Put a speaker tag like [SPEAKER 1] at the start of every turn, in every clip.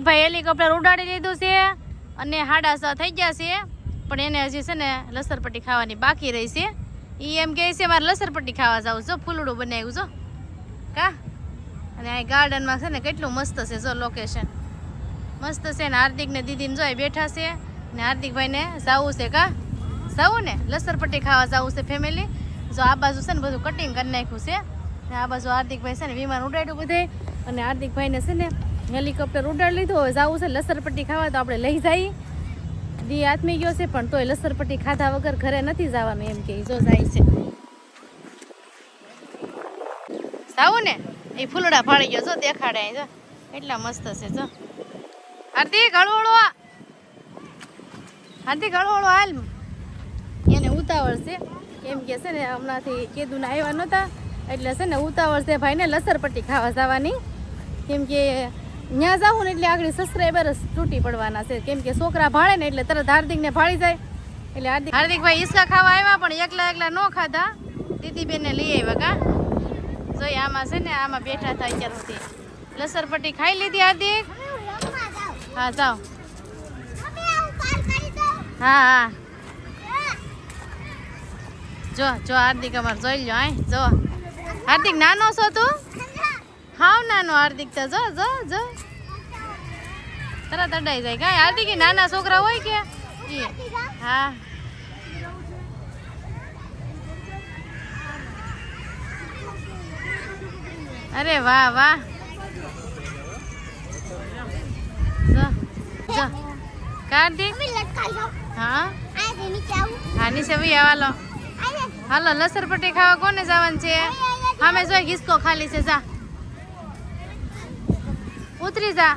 [SPEAKER 1] ભાઈ હેલિકોપ્ટર ઉડાડી લીધું છે અને 6:30 થઈ ગયા છે, પણ એને હજી છે ને લસરપટ્ટી ખાવાની બાકી રહી છે. એ એમ કહે છે મારે લસરપટ્ટી ખાવા જાવું. જો ફૂલડું બનાવ્યું જો કા, અને આ ગાર્ડનમાં છે ને કેટલું મસ્ત છે. જો લોકેશન મસ્ત છે ને. હાર્દિક ને દીદીને જો બેઠા છે ને હાર્દિકભાઈને જવું છે કા, જવું ને લસરપટ્ટી ખાવા જવું છે ફેમિલી. જો આ બાજુ છે ને બધું કટિંગ કરી નાખ્યું છે ને આ બાજુ હાર્દિકભાઈ છે ને વિમાન ઉડાડ્યું બધે, અને હાર્દિકભાઈને છે ને હેલિકોપ્ટર ઉડાડી લીધું. હવે જવું છે લસરપટ્ટી ખાવા, તો આપણે લઈ જઈએ. દી આથમી ગયો છે પણ તોય લસરપટ્ટી ખાધા વગર ઘરે નથી જવાનું એમ કે. જો જાય છે જાવું ને, એ ફૂલડા ફાળી ગયો જો દેખાડે જો એટલા મસ્ત છે. જો હાર્દિક હળવળો, હાર્દિક હળવળો હાલ, એને ઉતાવળ છે કેમ કે છે ને હમણાંથી કેદુના આવ્યા નહોતા એટલે છે ને ઉતાવળ છે ભાઈને લસરપટ્ટી ખાવા જવાની. કેમ કે ત્યાં જાવું ને એટલે આગળ સબસ્ક્રાઈબર તૂટી પડવાના છે, કેમ કે છોકરા ભાળે ને એટલે તરત હાર્દિકને ભાળી જાય. એટલે હાર્દિકભાઈ ઈસકા ખાવા આવ્યા પણ એકલા ન ખાધા, દીદીબેનને લઈ આવ્યા કા. જોઈ આમાં છે ને આમાં બેઠા હતા અત્યાર સુધી. લસરપટ્ટી ખાઈ લીધી હાર્દિક? હા જાઓ. હા હા જો જો હાર્દિક અમારે જોઈ લો. આય જો હાર્દિક નાનો છો તું? હાવ નાનો હાર્દિક તો જો જો જો તરત અડાઈ જાય. કાંઈ હાર્દિક નાના છોકરા હોય કે હા. અરે વાહ વાહ. જો જો કાર્તિક હા હા નીચે ભાઈ હાલો હાલો લસરપટ્ટી ખાવા કોને જવાનું છે? હા મેં જોઈ હિસકો ખાલી છે. જા ઉતરી જા.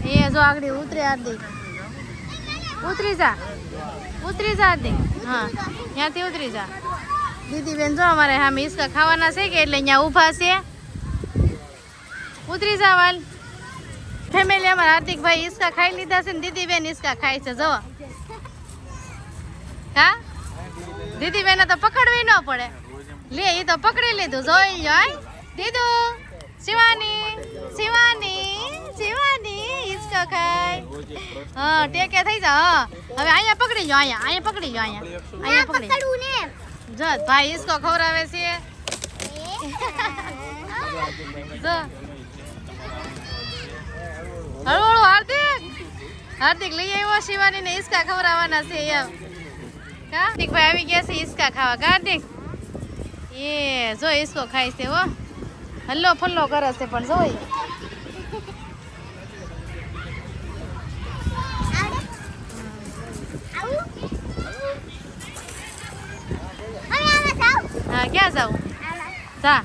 [SPEAKER 1] એ જો આગળ ઉતરે હાર્દિક, ઉતરી જા ઉતરી જા હાર્દિક. હા ત્યાંથી ઉતરી જા. દીદી બેન જો અમારે હા હિસકા ખાવાના છે કે એટલે અહીંયા ઊભા છે. ઉતરી જા વાલ. ફેમિલી અમારા હાર્દિકભાઈ હિસકા ખાઈ લીધા છે ને દીદી બેન હિસકા ખાય છે. જો હા દીદી બેન તો પકડવી ન પડે, લે એ તો પકડી લીધું. જોઈ જાય દીદુ શિવાની શિવાની શિવાની હિસકા ખાય. હા ટેકે થઈ જા. હા હવે અહીંયા પકડી જાઓ, અહીંયા પકડી જાઓ, અહીંયા પકડી જો ભાઈ હિસકો ખવડાવે છે. જો હળવળું હાર્દિક હાર્દિક લઈ આવ્યો શિવાની ને હિસકા ખવડાવવાના છે એમ. કાર્તિક ભાઈ આવી ગયા છે હિસકા ખાવા. કાર્તિક એ જો હિસકો ખાય છે હો, હલ્લો ફલ્લો કરે છે પણ જોઈ. હા ક્યાં જાઉં? જા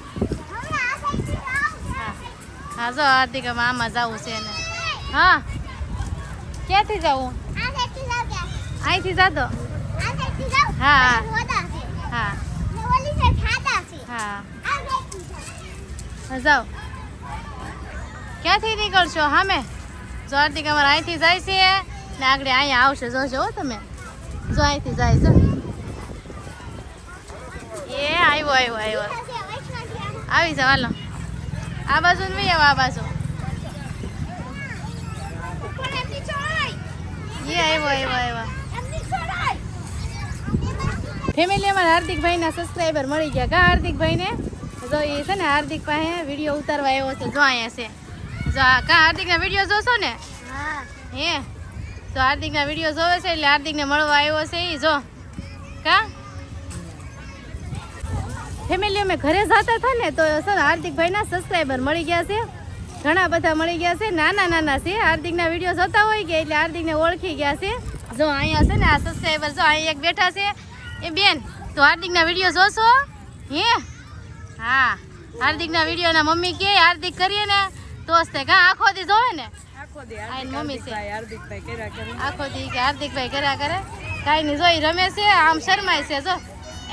[SPEAKER 1] હા જો હાર્દિક આમાં જવું છે ને. હા ક્યાંથી જવું? અહીંથી જાતો. હા હા હા જાઓ. ક્યાંથી નીકળશો? હા મેં જો હાર્દિક અમારે અહીંથી જાય છે ને આગળ અહીંયા આવશે. જોશો હો તમે, જો અહીંથી જાય છે. એ આવ્યો આવ્યો આવ્યો આવી જાવ હાલો. આ બાજુ ને આવો આ બાજુ. એ આવ્યો આવ્યો આવ્યો. ફેમિલી અમારા હાર્દિકભાઈના સબસ્ક્રાઈબર મળી ગયા કા હાર્દિકભાઈને. જો એ છે ને હાર્દિક પાસે વિડીયો ઉતારવા આવ્યો છે. જો અહીંયા છે જો કા હાર્દિકના વિડીયો જોશો ને? હે તો હાર્દિકના વિડીયો જોવે છે એટલે હાર્દિકને મળવા આવ્યો છે એ. જો કા ફેમિલી અમે ઘરે જતા હતા ને તો છે ને હાર્દિકભાઈના સબસ્ક્રાઈબર મળી ગયા છે, ઘણા બધા મળી ગયા છે. નાના નાના છે, હાર્દિકના વિડીયો જોતા હોય કે એટલે હાર્દિકને ઓળખી ગયા છે. જો અહીંયા છે ને આ સબસ્ક્રાઈબર જો અહીંયા એક બેઠા છે એ બેન. તો હાર્દિકના વિડીયો જોશો? હે હા હાર્દિકના વિડીયોના મમ્મી કે હાર્દિક કરીએ ને તો જ કા આખો દી જોવે ને. મમ્મી છે આખો દી કે હાર્દિકભાઈ કર્યા કરે. કાંઈ નહીં જોઈ રમે છે આમ શરમાય છે. જો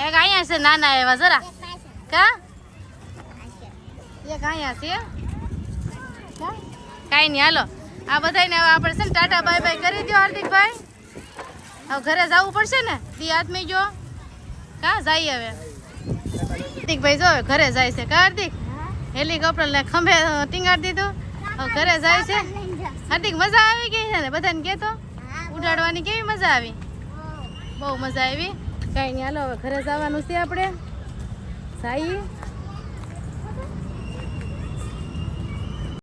[SPEAKER 1] એક અહીંયા છે નાના એવા જરા કા, એક અહીંયા છે. કાંઈ નહીં હાલો આ બધાને હવે આપણે છે ને ટાટા બાય બાય કરી દો હાર્દિકભાઈ. હવે ઘરે જવું પડશે ને, દી આદમી જો કા જાય હવે. હાર્દિકભાઈ જો ઘરે જાય છે કા હાર્દિક? હેલિકોપ્ટર ને ખંભે ટીંગાડી દીધું. હવે ઘરે જાય છે. હાર્દિક મજા આવી ગઈ છે ને? બધાને કહેતો ઉડાડવાની કેવી મજા આવી? બહુ મજા આવી. કાંઈ નહીં, હાલો હવે ઘરે જવાનું છે આપણે. સાઈ